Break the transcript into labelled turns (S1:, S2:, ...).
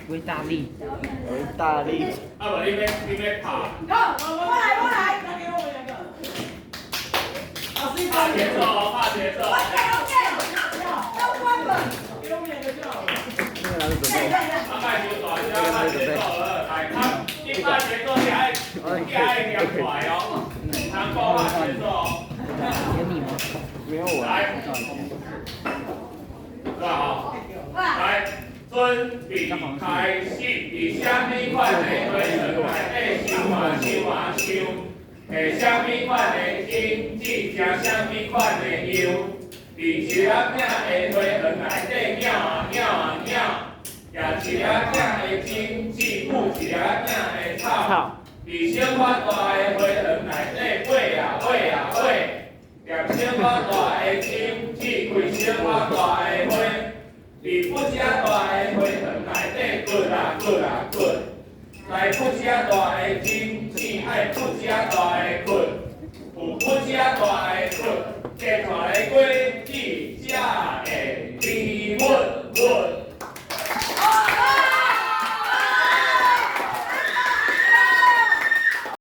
S1: 维大利，
S2: 维大利。
S3: 啊不，你要跑。
S4: 我来。
S3: 怕节奏，怕节奏。
S4: 要关门。
S2: 那个哪里准备？
S3: 慢慢就转，要慢节奏了，来看，你慢节奏，你爱快哦，难过慢节奏。
S1: 有你吗？
S2: 没有我。
S3: 来，坐好，来，准备开始，以虾米款的花轮来底想啊想啊想，下虾米款的金子，食虾米款的油，伫一粒仔的花轮内底鸟啊鸟啊鸟，也一粒仔的金子，附一粒仔的草，伫小可大的花轮内底飞啊飞啊飞。夹小可大的金子，开小可大的花，伫不遮大的花园内底滚啊滚啊滚，来不遮大的金子，爱不遮大的滚，有不遮大的滚，加大